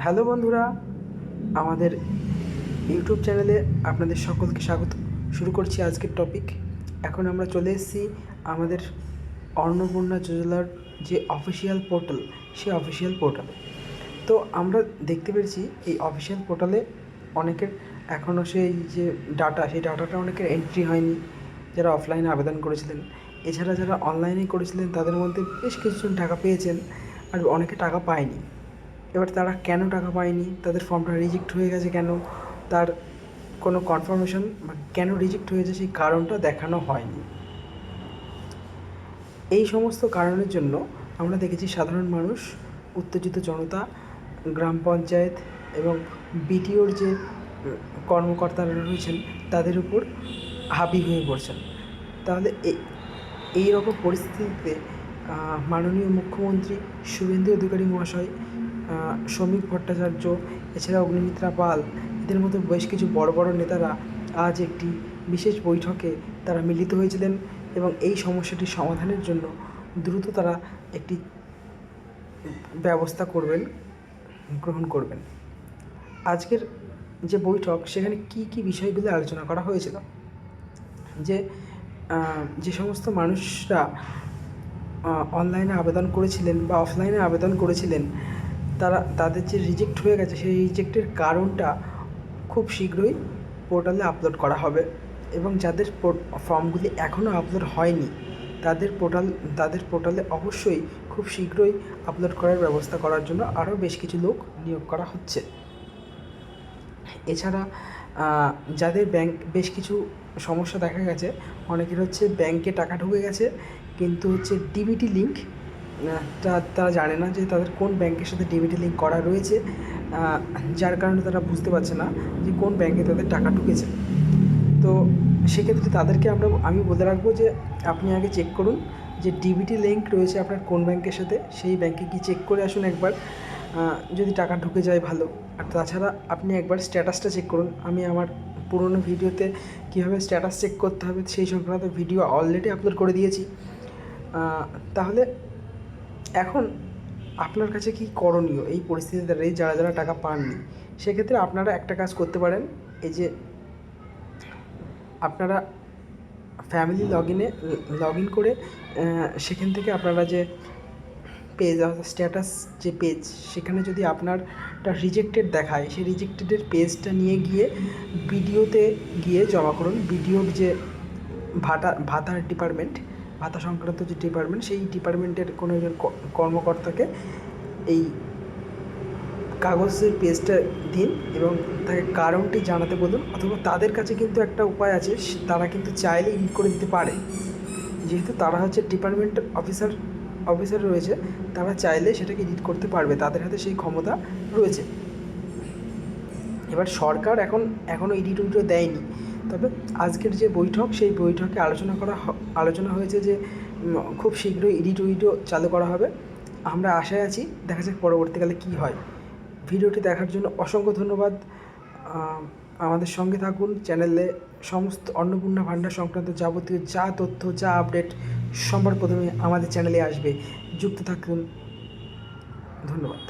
Hello বন্ধুরা, আমাদের YouTube চ্যানেলে আপনাদের সকলকে স্বাগত। শুরু করছি আজকের টপিক। এখন আমরা চলে এসেছি আমাদের অন্নপূর্ণা যোজনার যে অফিসিয়াল পোর্টাল, সেই অফিসিয়াল পোর্টালে। তো আমরা দেখতে পেরেছি এই অফিসিয়াল পোর্টালে অনেকের এখনও সেই যে সেই ডাটাটা অনেকের এন্ট্রি হয়নি, যারা অফলাইনে আবেদন করেছিলেন। এছাড়া যারা অনলাইনে করেছিলেন তাদের মধ্যে বেশ কিছুজন টাকা পেয়েছেন, আর অনেকে টাকা পায়নি। এবার তারা কেন টাকা পায়নি, তাদের ফর্মটা রিজেক্ট হয়ে গেছে কেন, তার কোনো কনফার্মেশন বা কেন রিজেক্ট হয়েছে সেই কারণটা দেখানো হয়নি। এই সমস্ত কারণের জন্য আমরা দেখেছি সাধারণ মানুষ, উত্তেজিত জনতা, গ্রাম পঞ্চায়েত এবং বিডিওর যে কর্মকর্তারা রয়েছেন তাদের উপর হাবি হয়ে পড়ছেন। তাহলে এই রকম পরিস্থিতিতে মাননীয় মুখ্যমন্ত্রী শুভেন্দু অধিকারী মহাশয়, শ্রমিক ভট্টাচার্য, এছাড়া অগ্নিমিত্রা পাল, এদের মতো বেশ কিছু বড় বড় নেতারা আজ একটি বিশেষ বৈঠকে তারা মিলিত হয়েছিলেন এবং এই সমস্যাটির সমাধানের জন্য দ্রুত তারা একটি ব্যবস্থা গ্রহণ করবেন। আজকের যে বৈঠক, সেখানে কী কী বিষয়গুলো আলোচনা করা হয়েছিল, যে সমস্ত মানুষরা অনলাইনে আবেদন করেছিলেন বা অফলাইনে আবেদন করেছিলেন, তাদের যে রিজেক্ট হয়ে গেছে সেই রিজেক্টের কারণটা খুব শীঘ্রই পোর্টালে আপলোড করা হবে এবং যাদের ফর্মগুলি এখনও আপলোড হয়নি তাদের পোর্টালে অবশ্যই খুব শীঘ্রই আপলোড করার ব্যবস্থা করার জন্য আরও বেশ কিছু লোক নিয়োগ করা হচ্ছে। এছাড়া যাদের বেশ কিছু সমস্যা দেখা গেছে, অনেকের হচ্ছে ব্যাংকে টাকা ঢুকে গেছে কিন্তু ডিবিটি লিঙ্ক তারা জানে না যে তাদের কোন ব্যাংকের সাথে ডিবিটি লিঙ্ক করা রয়েছে, যার কারণে তারা বুঝতে পারছে না যে কোন ব্যাংকে তাদের টাকা ঢুকেছে। তো সেক্ষেত্রে তাদেরকে আমি বলে রাখবো যে আপনি আগে চেক করুন যে ডিবিটি লিঙ্ক রয়েছে আপনার কোন ব্যাংকের সাথে, সেই ব্যাংকে কি চেক করে আসুন একবার। যদি টাকা ঢুকে যায় ভালো, আর তাছাড়া আপনি একবার স্ট্যাটাসটা চেক করুন। আমি আমার পুরনো ভিডিওতে কীভাবে স্ট্যাটাস চেক করতে হবে সেই সংক্রান্ত ভিডিও অলরেডি আপলোড করে দিয়েছি। তাহলে এখন আপনার কাছে কি করণীয় এই পরিস্থিতিতে যারা যারা টাকা পাননি, সেক্ষেত্রে আপনারা একটা কাজ করতে পারেন। এই যে আপনারা ফ্যামিলি লগ ইন করে সেখান থেকে আপনারা যে পেজ, স্ট্যাটাস যে পেজ, সেখানে যদি আপনারটা রিজেক্টেড দেখায়, সেই রিজেক্টেডের পেজটা নিয়ে গিয়ে বিডিওতে গিয়ে জমা করুন। বিডিওর যে ভাতা ডিপার্টমেন্ট, ভাতা সংক্রান্ত যে ডিপার্টমেন্ট, সেই ডিপার্টমেন্টের কোনো একজন কর্মকর্তাকে এই কাগজের পেজটা দিন এবং তাকে কারণটি জানাতে বলুন। অথবা তাদের কাছে কিন্তু একটা উপায় আছে, তারা কিন্তু চাইলে এডিট করে দিতে পারে। যেহেতু তারা হচ্ছে ডিপার্টমেন্ট অফিসার রয়েছে, তারা চাইলে সেটাকে এডিট করতে পারবে, তাদের হাতে সেই ক্ষমতা রয়েছে। এবার সরকার এখনও এডিট দেয়নি, তবে আজকের যে বৈঠক, সেই বৈঠকে আলোচনা হয়েছে যে খুব শীঘ্রই এডিট চালু করা হবে। আমরা আশায় আছি, দেখা যাক পরবর্তীকালে কী হয়। ভিডিওটি দেখার জন্য অসংখ্য ধন্যবাদ। আমাদের সঙ্গে থাকুন। চ্যানেলে সমস্ত অন্নপূর্ণা ভাণ্ডার সংক্রান্ত যাবতীয় যা তথ্য, যা আপডেট সবার প্রথমে আমাদের চ্যানেলে আসবে। যুক্ত থাকুন। ধন্যবাদ।